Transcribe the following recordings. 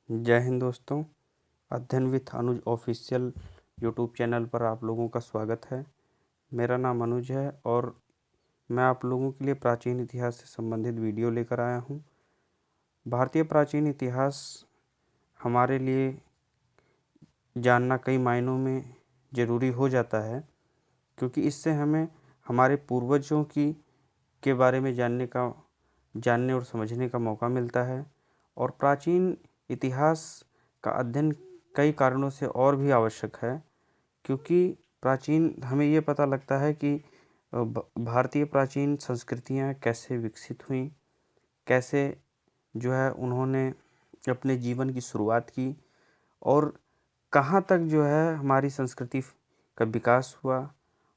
जय हिंद दोस्तों। अध्ययन with Anuj official YouTube channel पर आप लोगों का स्वागत है। मेरा नाम अनुज है और मैं आप लोगों के लिए प्राचीन इतिहास से संबंधित वीडियो लेकर आया हूं। भारतीय प्राचीन इतिहास हमारे लिए जानना कई मायनों में ज़रूरी हो जाता है, क्योंकि इससे हमें हमारे पूर्वजों के बारे में जानने और समझने का मौका मिलता है। और प्राचीन इतिहास का अध्ययन कई कारणों से और भी आवश्यक है, क्योंकि प्राचीन हमें ये पता लगता है कि भारतीय प्राचीन संस्कृतियाँ कैसे विकसित हुईं, कैसे जो है उन्होंने अपने जीवन की शुरुआत की और कहाँ तक जो है हमारी संस्कृति का विकास हुआ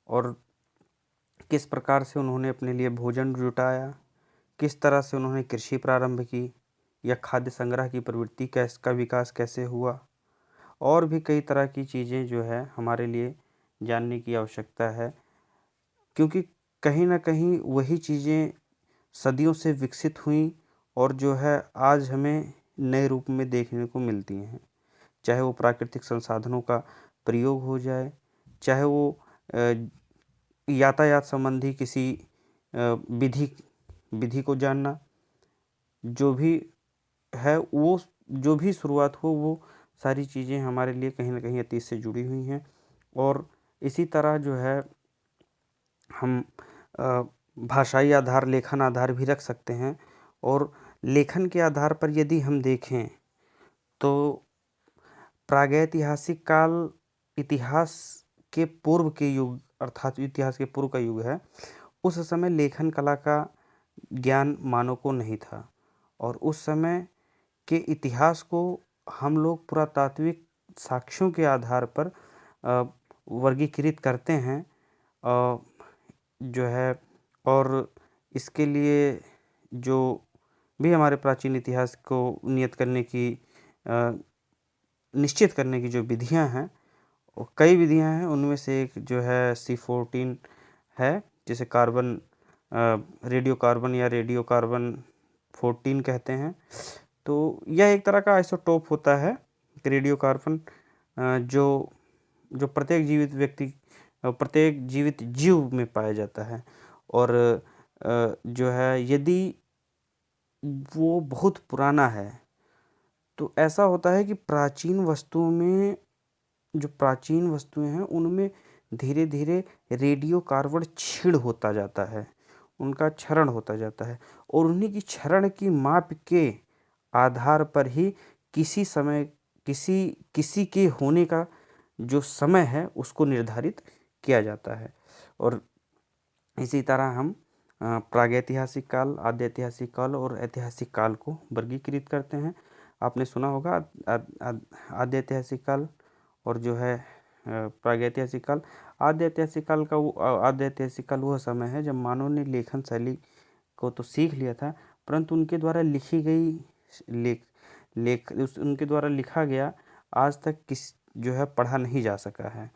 और किस प्रकार से उन्होंने अपने लिए भोजन जुटाया, किस तरह से उन्होंने कृषि प्रारंभ की या खाद्य संग्रह की प्रवृत्ति का विकास कैसे हुआ, और भी कई तरह की चीज़ें जो है हमारे लिए जानने की आवश्यकता है, क्योंकि कहीं ना कहीं वही चीज़ें सदियों से विकसित हुई और जो है आज हमें नए रूप में देखने को मिलती हैं। चाहे वो प्राकृतिक संसाधनों का प्रयोग हो जाए, चाहे वो यातायात संबंधी किसी विधि विधि को जानना, जो भी है वो जो भी शुरुआत हो, वो सारी चीज़ें हमारे लिए कहीं ना कहीं अतीत से जुड़ी हुई हैं। और इसी तरह जो है हम भाषाई आधार, लेखन आधार भी रख सकते हैं। और लेखन के आधार पर यदि हम देखें तो प्रागैतिहासिक काल इतिहास के पूर्व के युग, अर्थात इतिहास के पूर्व का युग है। उस समय लेखन कला का ज्ञान मानव को नहीं था और उस समय के इतिहास को हम लोग पुरातात्विक साक्ष्यों के आधार पर वर्गीकृत करते हैं जो है। और इसके लिए जो भी हमारे प्राचीन इतिहास को निश्चित करने की जो विधियां हैं, वो कई विधियां हैं। उनमें से एक जो है C14 है, जिसे रेडियो कार्बन या रेडियो कार्बन 14 कहते हैं। तो यह एक तरह का आइसोटोप होता है, रेडियो कार्बन, जो प्रत्येक जीवित जीव में पाया जाता है। और जो है यदि वो बहुत पुराना है तो ऐसा होता है कि जो प्राचीन वस्तुएं हैं उनमें धीरे धीरे रेडियो कार्बन क्षीण होता जाता है, उनका क्षरण होता जाता है। और उन्हीं की क्षरण की माप के आधार पर ही किसी के होने का जो समय है उसको निर्धारित किया जाता है। और इसी तरह हम प्रागैतिहासिक काल, आद्य ऐतिहासिक काल और ऐतिहासिक काल को वर्गीकृत करते हैं। आपने सुना होगा आद्य ऐतिहासिक काल और जो है प्रागैतिहासिक काल। आद्य ऐतिहासिक काल वह समय है जब मानव ने लेखन शैली को तो सीख लिया था, परंतु उनके द्वारा उनके द्वारा लिखा गया आज तक जो है पढ़ा नहीं जा सका है।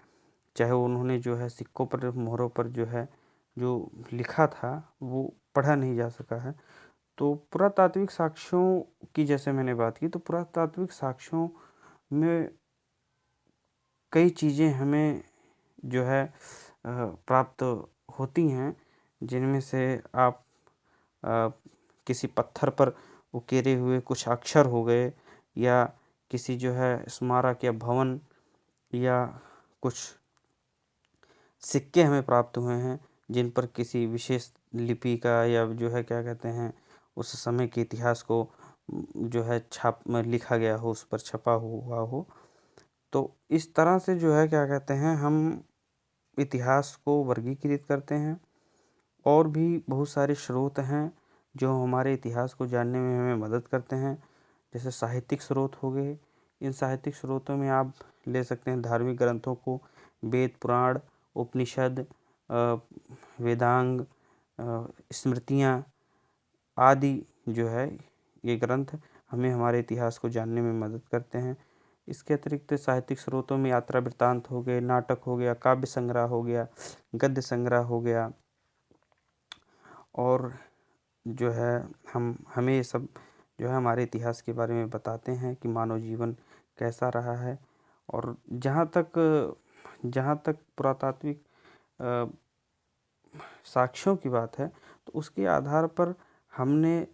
चाहे उन्होंने जो है सिक्कों पर, मोहरों पर जो है जो लिखा था वो पढ़ा नहीं जा सका है। तो पुरातात्विक साक्ष्यों की जैसे मैंने बात की, तो पुरातात्विक साक्ष्यों में कई चीज़ें हमें जो है प्राप्त होती हैं, जिनमें से आप किसी पत्थर पर उकेरे हुए कुछ अक्षर हो गए, या किसी जो है स्मारक या भवन या कुछ सिक्के हमें प्राप्त हुए हैं, जिन पर किसी विशेष लिपि का या जो है क्या कहते हैं उस समय के इतिहास को जो है लिखा गया हो, उस पर छपा हुआ हो। तो इस तरह से जो है क्या कहते हैं हम इतिहास को वर्गीकृत करते हैं। और भी बहुत सारे स्रोत हैं जो हमारे इतिहास को जानने में हमें मदद करते हैं, जैसे साहित्यिक स्रोत हो गए। इन साहित्यिक स्रोतों में आप ले सकते हैं धार्मिक ग्रंथों को, वेद, पुराण, उपनिषद, वेदांग, स्मृतियाँ आदि जो है ये ग्रंथ हमें हमारे इतिहास को जानने में मदद करते हैं। इसके अतिरिक्त साहित्यिक स्रोतों में यात्रा वृत्तांत हो गए, नाटक हो गया, काव्य संग्रह हो गया, गद्य संग्रह हो गया। और जो है हमें ये सब जो है हमारे इतिहास के बारे में बताते हैं कि मानव जीवन कैसा रहा है। और जहाँ तक पुरातात्विक अ, साक्ष्यों की बात है, तो उसके आधार पर हमने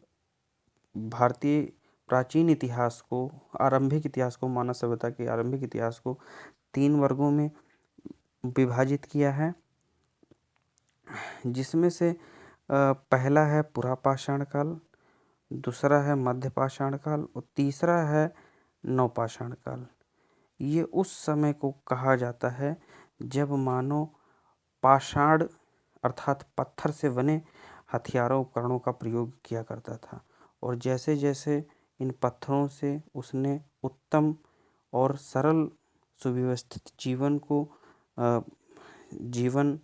भारतीय प्राचीन इतिहास को, आरंभिक इतिहास को, मानव सभ्यता के आरंभिक इतिहास को 3 वर्गों में विभाजित किया है, जिसमें से पहला है पुरापाषाण काल, दूसरा है मध्यपाषाण काल और तीसरा है नवपाषाण काल। ये उस समय को कहा जाता है जब मानव पाषाण अर्थात पत्थर से बने हथियारों उपकरणों का प्रयोग किया करता था, और जैसे जैसे इन पत्थरों से उसने उत्तम और सरल सुव्यवस्थित जीवन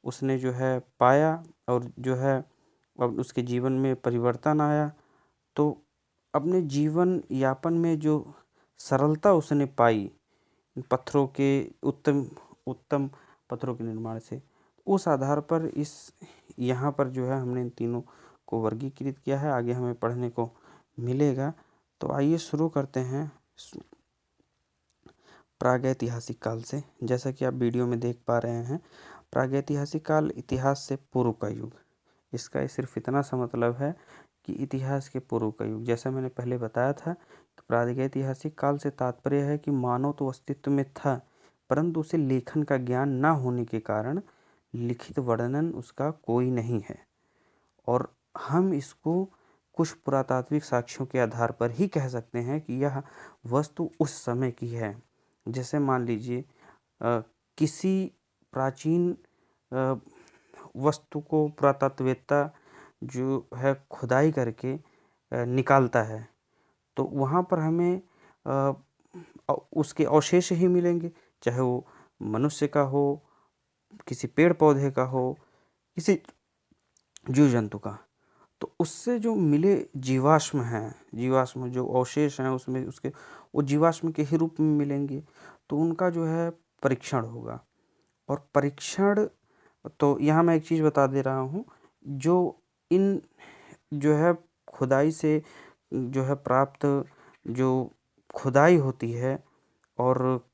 उसने जो है पाया, और जो है अब उसके जीवन में परिवर्तन आया। तो अपने जीवन यापन में जो सरलता उसने पाई पत्थरों के उत्तम उत्तम पत्थरों के निर्माण से, उस आधार पर इस यहाँ पर जो है हमने इन तीनों को वर्गीकृत किया है। आगे हमें पढ़ने को मिलेगा। तो आइए शुरू करते हैं प्रागैतिहासिक काल से। जैसा कि आप वीडियो में देख पा रहे हैं, प्रागैतिहासिक काल इतिहास से पूर्व का युग। इसका सिर्फ इतना सा मतलब है कि इतिहास के पूर्व का युग। जैसा मैंने पहले बताया था कि प्रागैतिहासिक काल से तात्पर्य है कि मानव तो अस्तित्व में था, परंतु उसे लेखन का ज्ञान न होने के कारण लिखित वर्णन उसका कोई नहीं है, और हम इसको कुछ पुरातात्विक साक्ष्यों के आधार पर ही कह सकते हैं कि यह वस्तु उस समय की है। जैसे मान लीजिए किसी प्राचीन वस्तु को पुरातत्ववेत्ता जो है खुदाई करके निकालता है, तो वहाँ पर हमें उसके अवशेष ही मिलेंगे, चाहे वो मनुष्य का हो, किसी पेड़ पौधे का हो, किसी जीव जंतु का। तो उससे जो मिले जीवाश्म हैं, जीवाश्म जो अवशेष हैं उसमें उसके वो जीवाश्म के ही रूप में मिलेंगे। तो उनका जो है परीक्षण होगा। और परीक्षण, तो यहाँ मैं एक चीज़ बता दे रहा हूँ, जो इन जो है खुदाई से जो है प्राप्त जो खुदाई होती है, और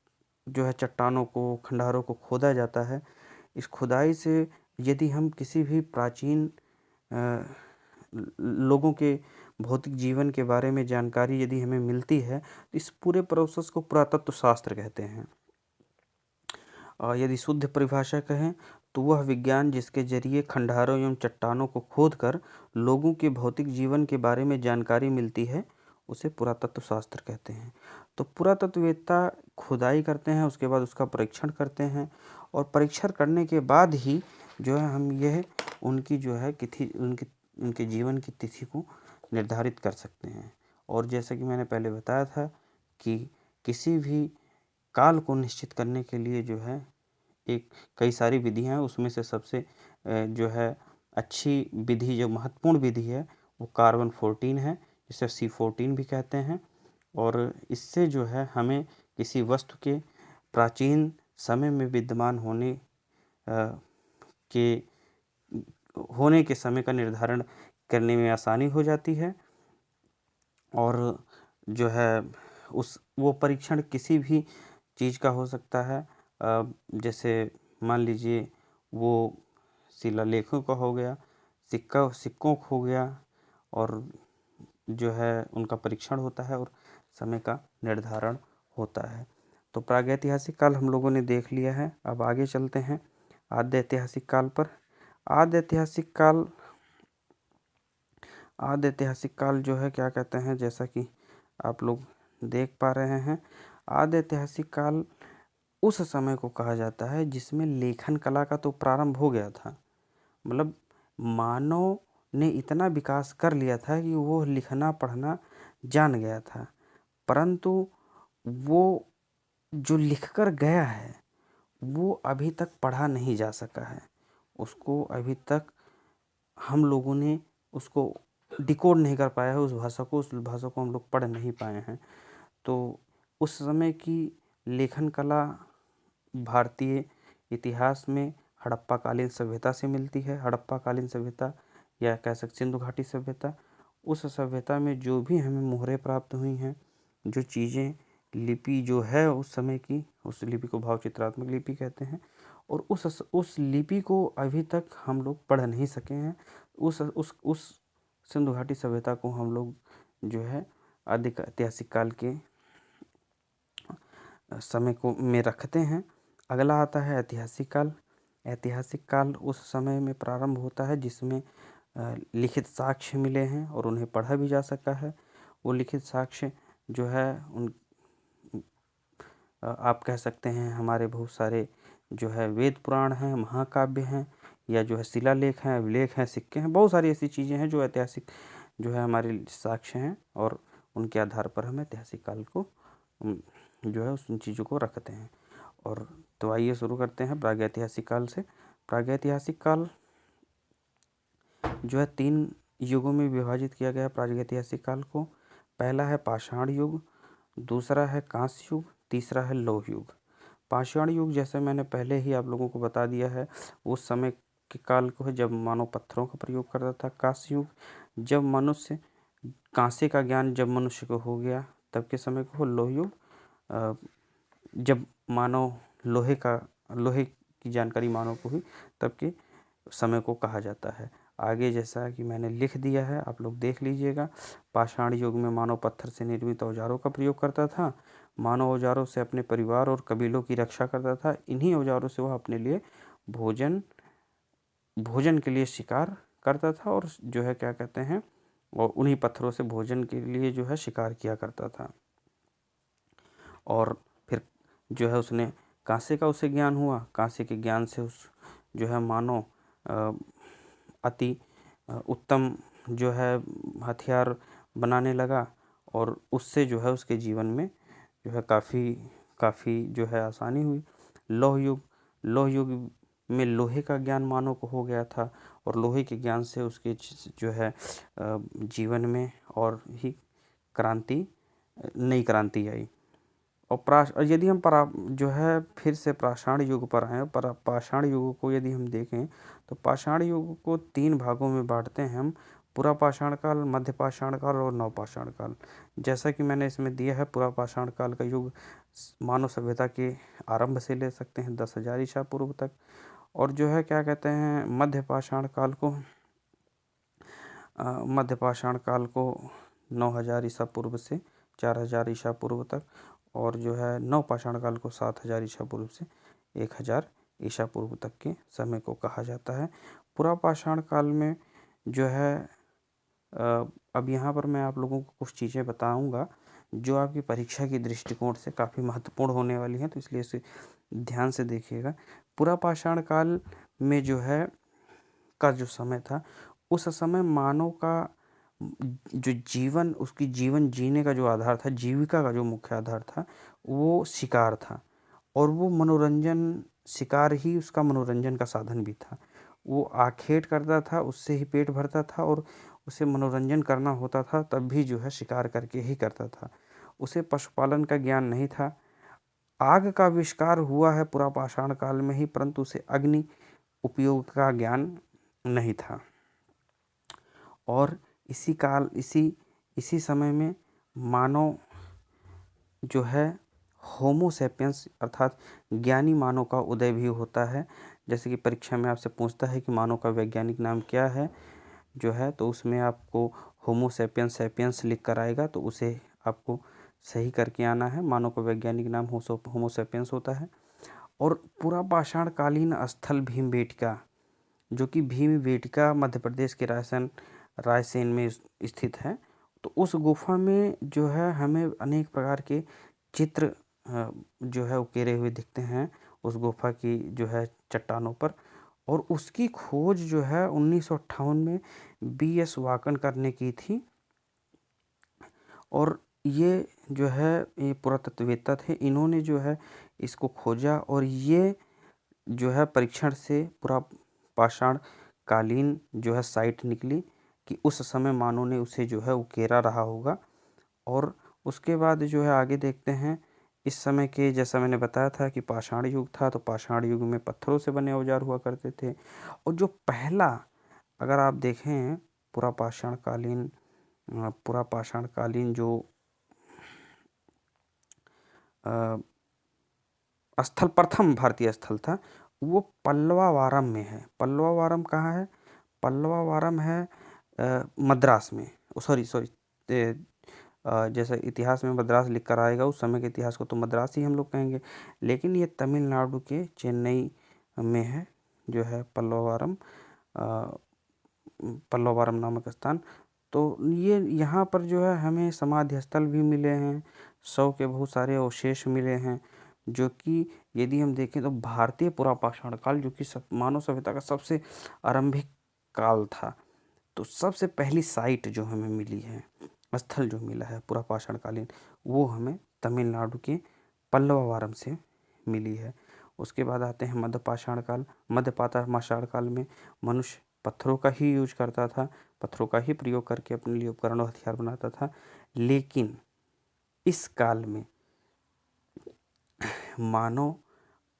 जो है चट्टानों को, खंडहरों को खोदा जाता है, इस खुदाई से यदि हम किसी भी प्राचीन लोगों के भौतिक जीवन के बारे में जानकारी यदि हमें मिलती है, तो इस पूरे प्रोसेस को पुरातत्व शास्त्र कहते हैं। यदि शुद्ध परिभाषा कहें तो वह विज्ञान जिसके जरिए खंडहरों एवं चट्टानों को खोदकर लोगों के भौतिक जीवन के बारे में जानकारी मिलती है, उसे पुरातत्व शास्त्र कहते हैं। तो पुरातत्ववेत्ता खुदाई करते हैं, उसके बाद उसका परीक्षण करते हैं, और परीक्षण करने के बाद ही जो है हम यह उनकी जो है तिथि, उनके जीवन की तिथि को निर्धारित कर सकते हैं। और जैसा कि मैंने पहले बताया था कि किसी भी काल को निश्चित करने के लिए जो है कई सारी विधियां हैं, उसमें से सबसे जो है अच्छी विधि, जो महत्वपूर्ण विधि है, वो कार्बन 14 है, जिसे C14 भी कहते हैं। और इससे जो है हमें किसी वस्तु के प्राचीन समय में विद्यमान होने के समय का निर्धारण करने में आसानी हो जाती है। और जो है वो परीक्षण किसी भी चीज़ का हो सकता है, जैसे मान लीजिए वो शिलालेखों का हो गया, सिक्कों का हो गया, और जो है उनका परीक्षण होता है और समय का निर्धारण होता है। तो प्रागैतिहासिक काल हम लोगों ने देख लिया है। अब आगे चलते हैं आद्य ऐतिहासिक काल पर। आद्य ऐतिहासिक काल जो है क्या कहते हैं, जैसा कि आप लोग देख पा रहे हैं, आद्य ऐतिहासिक काल उस समय को कहा जाता है जिसमें लेखन कला का तो प्रारंभ हो गया था। मतलब मानव ने इतना विकास कर लिया था कि वो लिखना पढ़ना जान गया था, परंतु वो जो लिखकर गया है वो अभी तक पढ़ा नहीं जा सका है। उसको अभी तक हम लोगों ने उसको डिकोड नहीं कर पाया है, उस भाषा को हम लोग पढ़ नहीं पाए हैं। तो उस समय की लेखन कला भारतीय इतिहास में हड़प्पा कालीन सभ्यता से मिलती है। हड़प्पा कालीन सभ्यता या कह सकते सिंधु घाटी सभ्यता, उस सभ्यता में जो भी हमें मोहरें प्राप्त हुई हैं, जो चीज़ें लिपि जो है उस समय की, उस लिपि को भाव चित्रात्मक लिपि कहते हैं। और उस लिपि को अभी तक हम लोग पढ़ नहीं सके हैं। उस सिंधु घाटी सभ्यता को हम लोग जो है अधिक ऐतिहासिक काल के समय को में रखते हैं। अगला आता है ऐतिहासिक काल। ऐतिहासिक काल उस समय में प्रारंभ होता है जिसमें लिखित साक्ष्य मिले हैं और उन्हें पढ़ा भी जा सका है। वो लिखित साक्ष्य जो है आप कह सकते हैं हमारे बहुत सारे जो है वेद पुराण हैं, महाकाव्य हैं, या जो है शिलालेख हैं, अभिलेख हैं, सिक्के हैं, बहुत सारी ऐसी चीज़ें हैं जो ऐतिहासिक जो है हमारे साक्ष्य हैं और उनके आधार पर हम ऐतिहासिक काल को जो है उन चीज़ों को रखते हैं। और तो आइए शुरू करते हैं प्रागैतिहासिक काल से। प्रागैतिहासिक काल जो है 3 युगों में विभाजित किया गया प्रागैतिहासिक काल को। पहला है पाषाण युग, दूसरा है कांस्य युग, तीसरा है लौह युग। पाषाण युग जैसे मैंने पहले ही आप लोगों को बता दिया है, उस समय के काल को है जब मानव पत्थरों का प्रयोग करता था। कांस्य युग जब मनुष्य कांसे का ज्ञान जब मनुष्य को हो गया तब के समय को। लौह युग जब मानव लोहे की जानकारी मानव को हुई तब के समय को कहा जाता है। आगे जैसा कि मैंने लिख दिया है आप लोग देख लीजिएगा। पाषाण युग में मानव पत्थर से निर्मित औजारों का प्रयोग करता था। मानव औजारों से अपने परिवार और कबीलों की रक्षा करता था। इन्हीं औजारों से वह अपने लिए भोजन के लिए शिकार करता था और जो है क्या कहते हैं, और उन्हीं पत्थरों से भोजन के लिए जो है शिकार किया करता था। और फिर जो है उसने कांसे का उसे ज्ञान हुआ। कांसे के ज्ञान से उस जो है मानव अति उत्तम जो है हथियार बनाने लगा और उससे जो है उसके जीवन में जो है काफ़ी जो है आसानी हुई। लौह युग में लोहे का ज्ञान मानव को हो गया था और लोहे के ज्ञान से उसके जो है जीवन में और ही नई क्रांति आई। और यदि हम जो है फिर से पाषाण युग पर आए, पर पाषाण युग को यदि हम देखें तो पाषाण युग को 3 भागों में बांटते हैं हम। पुरा पाषाण काल, मध्य पाषाण काल और नव पाषाण काल। जैसा कि मैंने इसमें दिया है, पुरा पाषाण काल का युग मानव सभ्यता के आरंभ से ले सकते हैं 10,000 ईसा पूर्व तक। और जो है क्या कहते हैं मध्य पाषाण काल को 9,000 ईसा पूर्व से 4,000 ईसा पूर्व तक, और जो है नव पाषाण काल को 7,000 ईसा पूर्व से 1,000 ईसा पूर्व तक के समय को कहा जाता है। पुरा पाषाण काल में जो है अब यहाँ पर मैं आप लोगों को कुछ चीज़ें बताऊंगा जो आपकी परीक्षा की दृष्टिकोण से काफ़ी महत्वपूर्ण होने वाली हैं, तो इसलिए इसे ध्यान से देखिएगा। पुरा पाषाण काल में जो है का जो समय था, उस समय मानव का जो जीवन, उसकी जीवन जीने का जो आधार था, जीविका का जो मुख्य आधार था, वो शिकार था। और वो शिकार ही उसका मनोरंजन का साधन भी था। वो आखेट करता था, उससे ही पेट भरता था और उसे मनोरंजन करना होता था तब भी जो है शिकार करके ही करता था। उसे पशुपालन का ज्ञान नहीं था। आग का आविष्कार हुआ है पुरा पाषाण काल में ही, परंतु उसे अग्नि उपयोग का ज्ञान नहीं था। और इसी समय में मानव जो है होमो सैपियंस अर्थात ज्ञानी मानव का उदय भी होता है। जैसे कि परीक्षा में आपसे पूछता है कि मानव का वैज्ञानिक नाम क्या है जो है, तो उसमें आपको होमो सैपियंस लिख कर आएगा, तो उसे आपको सही करके आना है। मानव का वैज्ञानिक नाम होमो सैपियंस होता है। और पुरा पाषाण कालीन स्थल भीमबेटका, जो कि भीमबेटका मध्य प्रदेश के रायसेन में स्थित है। तो उस गुफा में जो है हमें अनेक प्रकार के चित्र जो है उकेरे हुए दिखते हैं उस गुफा की जो है चट्टानों पर। और उसकी खोज जो है 1958 में B.S. वाकनकर ने की थी। और ये जो है ये पुरातत्ववेत्ता थे, इन्होंने जो है इसको खोजा और ये जो है परीक्षण से पूरा पाषाण कालीन जो है साइट निकली कि उस समय मानव ने उसे जो है उकेरा रहा होगा। और उसके बाद जो है आगे देखते हैं, इस समय के जैसा मैंने बताया था कि पाषाण युग था, तो पाषाण युग में पत्थरों से बने औजार हुआ करते थे। और जो पहला अगर आप देखें पुरा पाषाण कालीन पूरा पाषाणकालीन जो स्थल, प्रथम भारतीय स्थल था, वो पल्लवावारम में है। पल्लवावारम कहाँ है? पल्लवावारम है मद्रास में। सॉरी सॉरी, जैसे इतिहास में मद्रास लिख कर आएगा, उस समय के इतिहास को तो मद्रास ही हम लोग कहेंगे, लेकिन ये तमिलनाडु के चेन्नई में है, जो है पल्लवावारम, पल्लवावारम नामक स्थान। तो ये यहाँ पर जो है हमें समाधि स्थल भी मिले हैं, शव के बहुत सारे अवशेष मिले हैं, जो कि यदि हम देखें तो भारतीय पुरापाषाण काल, जो कि मानव सभ्यता का सबसे आरंभिक काल था, तो सबसे पहली साइट जो हमें मिली है, स्थल जो मिला है पुरापाषाणकालीन, वो हमें तमिलनाडु के पल्लवावारम से मिली है। उसके बाद आते हैं मध्यपाषाण काल। मध्यपाषाण काल में मनुष्य पत्थरों का ही यूज करता था, पत्थरों का ही प्रयोग करके अपने लिए उपकरण और हथियार बनाता था। लेकिन इस काल में मानव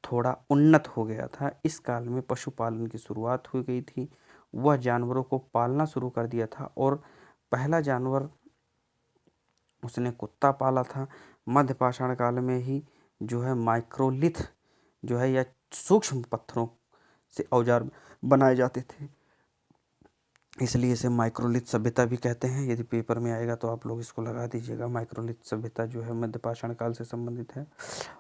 थोड़ा उन्नत हो गया था। इस काल में पशुपालन की शुरुआत हो गई थी, वह जानवरों को पालना शुरू कर दिया था, और पहला जानवर उसने कुत्ता पाला था। मध्यपाषाण काल में ही जो है माइक्रोलिथ जो है, या सूक्ष्म पत्थरों से औजार बनाए जाते थे, इसलिए इसे माइक्रोलिथ सभ्यता भी कहते हैं। यदि पेपर में आएगा तो आप लोग इसको लगा दीजिएगा। माइक्रोलिथ सभ्यता जो है मध्यपाषाण काल से संबंधित है।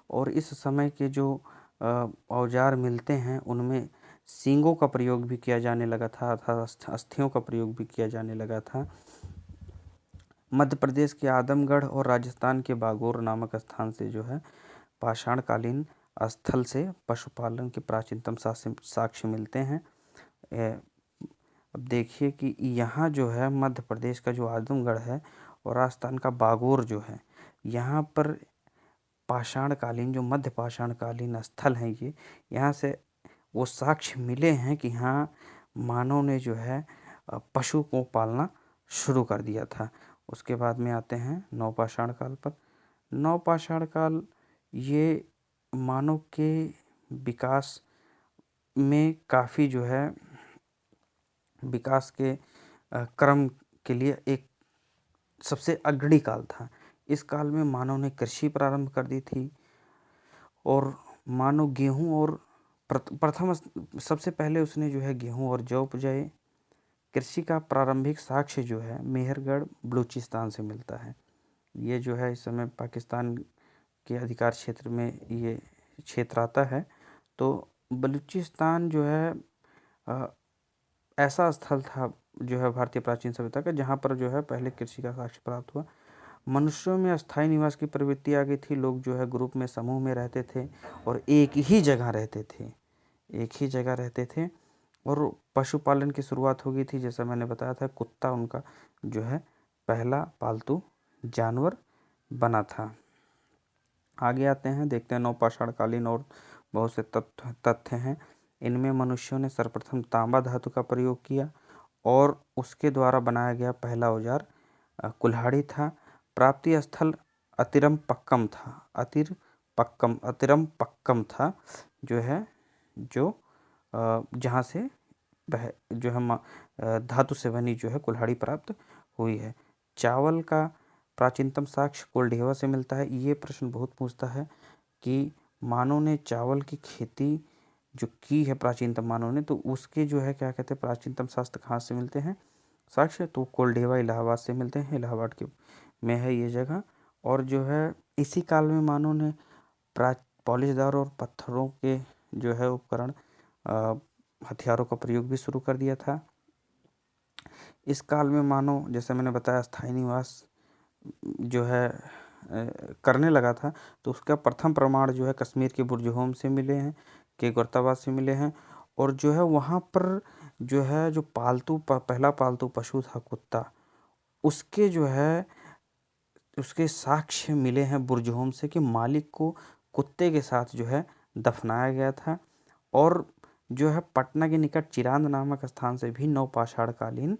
और इस समय के जो औजार मिलते हैं, उनमें सींगों का प्रयोग भी किया जाने लगा था, अर्थात अस्थियों का प्रयोग भी किया जाने लगा था। मध्य प्रदेश के आदमगढ़ और राजस्थान के बागोर नामक स्थान से जो है पाषाणकालीन स्थल से पशुपालन के प्राचीनतम साक्ष्य मिलते हैं। अब देखिए कि यहाँ जो है मध्य प्रदेश का जो आदमगढ़ है और राजस्थान का बागोर जो है, यहाँ पर पाषाणकालीन जो मध्य पाषाणकालीन स्थल हैं, ये यहाँ से वो साक्ष्य मिले हैं कि हाँ, मानव ने जो है पशु को पालना शुरू कर दिया था। उसके बाद में आते हैं नवपाषाण काल पर। नवपाषाण काल ये मानव के विकास में काफ़ी जो है विकास के क्रम के लिए एक सबसे अग्रणी काल था। इस काल में मानव ने कृषि प्रारंभ कर दी थी, और मानव गेहूं और प्रथम सबसे पहले उसने जो है गेहूं और जौ उपजाए। कृषि का प्रारंभिक साक्ष्य जो है मेहरगढ़ बलूचिस्तान से मिलता है। ये जो है इस समय पाकिस्तान के अधिकार क्षेत्र में ये क्षेत्र आता है। तो बलूचिस्तान जो है ऐसा स्थल था जो है भारतीय प्राचीन सभ्यता का, जहाँ पर जो है पहले कृषि का साक्ष्य प्राप्त हुआ। मनुष्यों में अस्थायी निवास की प्रवृत्ति आ गई थी। लोग जो है ग्रुप में, समूह में रहते थे और एक ही जगह रहते थे। और पशुपालन की शुरुआत हो गई थी। जैसा मैंने बताया था, कुत्ता उनका जो है पहला पालतू जानवर बना था। आगे आते हैं, देखते हैं नवपाषाण कालीन और बहुत से तथ्य हैं। इनमें मनुष्यों ने सर्वप्रथम तांबा धातु का प्रयोग किया, और उसके द्वारा बनाया गया पहला औजार कुल्हाड़ी था। प्राप्ति स्थल अतिरमपक्कम था, जो है जहाँ से जो है धातु से बनी जो है कुल्हाड़ी प्राप्त हुई है। चावल का प्राचीनतम साक्ष्य कोल्डेवा से मिलता है। ये प्रश्न बहुत पूछता है कि मानव ने चावल की खेती जो की है प्राचीनतम मानव ने, तो उसके जो है क्या कहते हैं प्राचीनतम शास्त्र कहाँ से मिलते हैं साक्ष्य, तो कोल्डेवा इलाहाबाद से मिलते हैं। इलाहाबाद के में है ये जगह। और जो है इसी काल में मानव ने पॉलिशदार और पत्थरों के जो है उपकरण, हथियारों का प्रयोग भी शुरू कर दिया था। इस काल में मानव, जैसे मैंने बताया, स्थायी निवास जो है करने लगा था। तो उसका प्रथम प्रमाण जो है कश्मीर के बुरजहोम से मिले हैं, के गोरताबाद से मिले हैं। और जो है वहाँ पर जो है जो पहला पालतू पशु था कुत्ता, उसके जो है उसके साक्ष्य मिले हैं बुरजहोम से कि मालिक को कुत्ते के साथ जो है दफनाया गया था। और जो है पटना के निकट चिरांद नामक स्थान से भी नवपाषाणकालीन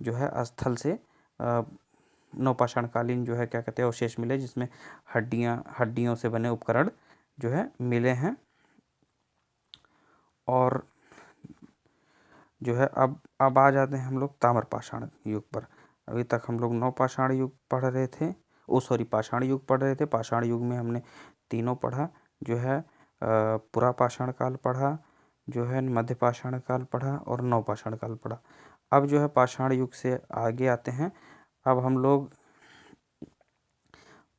जो है स्थल से नवपाषाणकालीन जो है क्या कहते हैं अवशेष मिले, जिसमें हड्डियों से बने उपकरण जो है मिले हैं। और जो है अब आ जाते हैं हम लोग ताम्रपाषाण युग पर। अभी तक हम लोग नवपाषाण युग पढ़ रहे थे, पाषाण युग पढ़ रहे थे। पाषाण युग में हमने तीनों पढ़ा, जो है पुरापाषाण काल पढ़ा, जो है मध्य पाषाण काल पढ़ा और नवपाषाण काल पढ़ा। अब जो है पाषाण युग से आगे आते हैं। अब हम लोग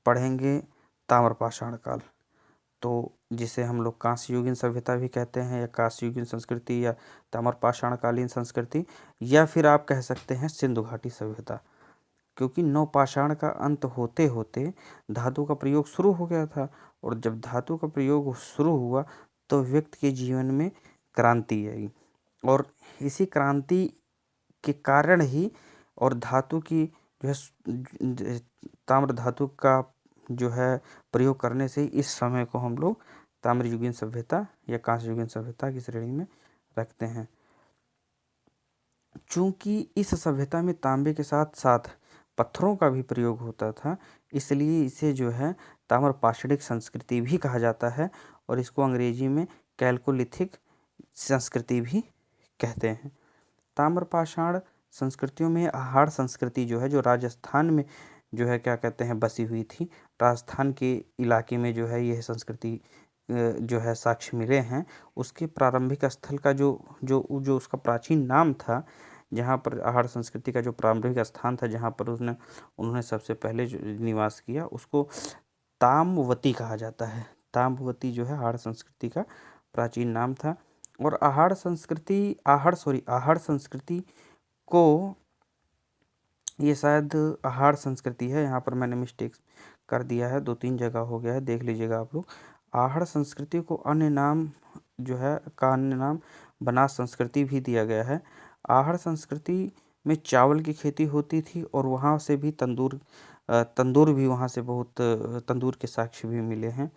पढ़ेंगे ताम्रपाषाण काल, तो जिसे हम लोग कांस्ययुगीन सभ्यता भी कहते हैं, या कांस्ययुगीन संस्कृति, या ताम्रपाषाण कालीन संस्कृति, या फिर आप कह सकते हैं सिंधु घाटी सभ्यता। क्योंकि नवपाषाण का अंत होते होते धातु का प्रयोग शुरू हो गया था, और जब धातु का प्रयोग शुरू हुआ तो व्यक्ति के जीवन में क्रांति आई, और इसी क्रांति के कारण ही, और धातु की जो है ताम्र धातु का जो है प्रयोग करने से इस समय को हम लोग ताम्रयुगीन सभ्यता या कांस्ययुगीन सभ्यता की श्रेणी में रखते हैं। चूंकि इस सभ्यता में तांबे के साथ साथ पत्थरों का भी प्रयोग होता था, इसलिए इसे जो है ताम्रपाषाणिक संस्कृति भी कहा जाता है, और इसको अंग्रेजी में कैल्कोलिथिक संस्कृति भी कहते हैं। ताम्रपाषाण संस्कृतियों में आहार संस्कृति जो है, जो राजस्थान में जो है क्या कहते हैं बसी हुई थी, राजस्थान के इलाके में जो है यह संस्कृति जो है साक्ष्य मिले हैं। उसके प्रारंभिक स्थल का जो जो जो उसका प्राचीन नाम था, जहाँ पर आहार संस्कृति का जो प्रारंभिक स्थान था, जहाँ पर उन्होंने सबसे पहले जो निवास किया, उसको ताम्रवती कहा जाता है। ताम्रवती जो है आहार संस्कृति का प्राचीन नाम था। और आहार संस्कृति को, ये शायद आहार संस्कृति है, यहाँ पर मैंने मिस्टेक कर दिया है, 2-3 जगह हो गया है, देख लीजिएगा आप लोग। आहार संस्कृति को अन्य नाम जो है का अन्य नाम बनास संस्कृति भी दिया गया है। आहार संस्कृति में चावल की खेती होती थी, और वहाँ से भी तंदूर भी वहाँ से बहुत तंदूर के साक्ष्य भी मिले हैं।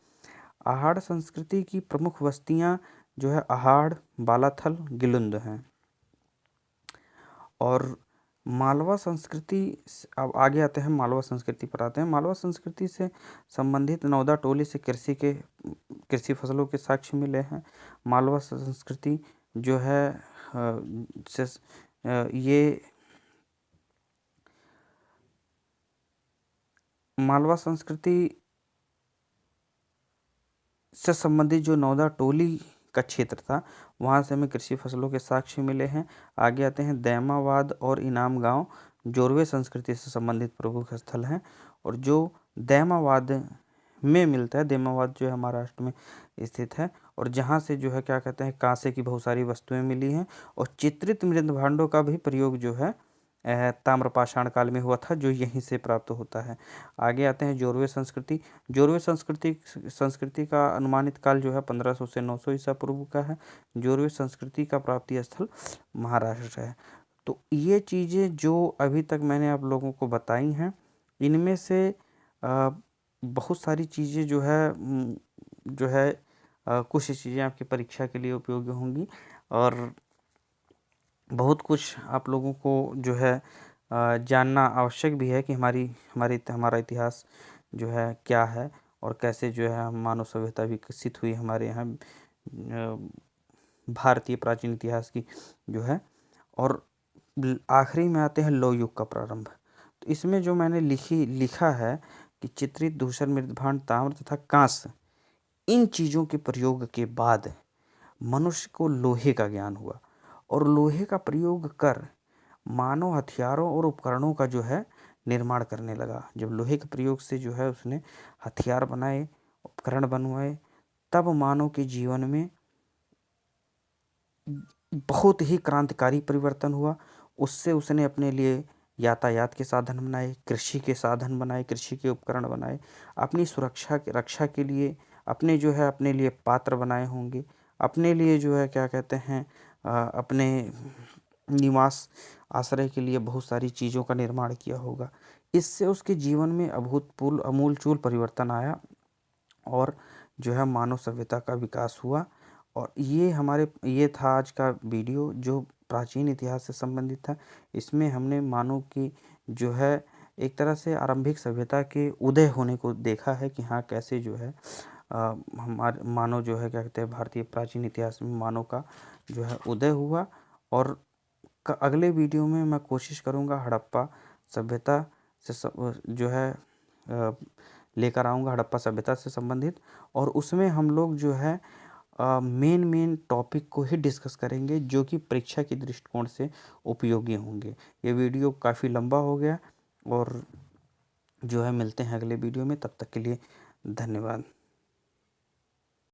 आहार संस्कृति की प्रमुख बस्तियाँ जो है आहाड़, बालाथल, गिलुंद हैं। और मालवा संस्कृति, अब आगे आते हैं मालवा संस्कृति पर आते हैं। मालवा संस्कृति से संबंधित नौदा टोली से कृषि फसलों के साक्ष्य मिले हैं। मालवा संस्कृति जो है ये मालवा संस्कृति से संबंधित जो नौदा टोली का क्षेत्र था, वहाँ से हमें कृषि फसलों के साक्ष्य मिले हैं। आगे आते हैं दैमावाद और इनाम गांव, जोरवे संस्कृति से संबंधित प्रमुख स्थल हैं। और जो दैमावाद में मिलता है, दैमावाद जो है महाराष्ट्र में स्थित है, और जहाँ से जो है क्या कहते हैं कांसे की बहुत सारी वस्तुएं मिली हैं, और चित्रित मृद भांडों का भी प्रयोग जो है ताम्रपाषाण काल में हुआ था, जो यहीं से प्राप्त होता है। आगे आते हैं जोरवे संस्कृति। जोरवे संस्कृति का अनुमानित काल जो है 1500 से 900 ईसा पूर्व का है। जोरवे संस्कृति का प्राप्ति स्थल महाराष्ट्र है। तो ये चीज़ें जो अभी तक मैंने आप लोगों को बताई हैं, इनमें से बहुत सारी चीज़ें जो है कुछ चीज़ें आपकी परीक्षा के लिए उपयोगी होंगी, और बहुत कुछ आप लोगों को जो है जानना आवश्यक भी है कि हमारा इतिहास जो है क्या है, और कैसे जो है मानव सभ्यता विकसित हुई हमारे यहाँ भारतीय प्राचीन इतिहास की जो है। और आखिरी में आते हैं लौह युग का प्रारंभ। तो इसमें जो मैंने लिखा है कि चित्रित धूसर मृदभांड ताम्र तथा कांस्य, इन चीज़ों के प्रयोग के बाद मनुष्य को लोहे का ज्ञान हुआ, और लोहे का प्रयोग कर मानव हथियारों और उपकरणों का जो है निर्माण करने लगा। जब लोहे के प्रयोग से जो है उसने हथियार बनाए, उपकरण बनवाए, तब मानव के जीवन में बहुत ही क्रांतिकारी परिवर्तन हुआ। उससे उसने अपने लिए यातायात के साधन बनाए, कृषि के साधन बनाए, कृषि के उपकरण बनाए, अपनी रक्षा के लिए अपने लिए पात्र बनाए होंगे, अपने लिए जो है क्या कहते हैं अपने निवास आश्रय के लिए बहुत सारी चीज़ों का निर्माण किया होगा। इससे उसके जीवन में अभूतपूर्व आमूलचूल परिवर्तन आया, और जो है मानव सभ्यता का विकास हुआ। और ये था आज का वीडियो जो प्राचीन इतिहास से संबंधित था। इसमें हमने मानव की जो है एक तरह से आरंभिक सभ्यता के उदय होने को देखा है कि हाँ कैसे जो है हमारे मानव जो है क्या कहते हैं भारतीय प्राचीन इतिहास में मानव का जो है उदय हुआ। और अगले वीडियो में मैं कोशिश करूँगा हड़प्पा सभ्यता से जो है लेकर आऊँगा, हड़प्पा सभ्यता से संबंधित। और उसमें हम लोग जो है मेन टॉपिक को ही डिस्कस करेंगे जो कि परीक्षा के दृष्टिकोण से उपयोगी होंगे। ये वीडियो काफ़ी लंबा हो गया और जो है मिलते हैं अगले वीडियो में, तब तक के लिए धन्यवाद।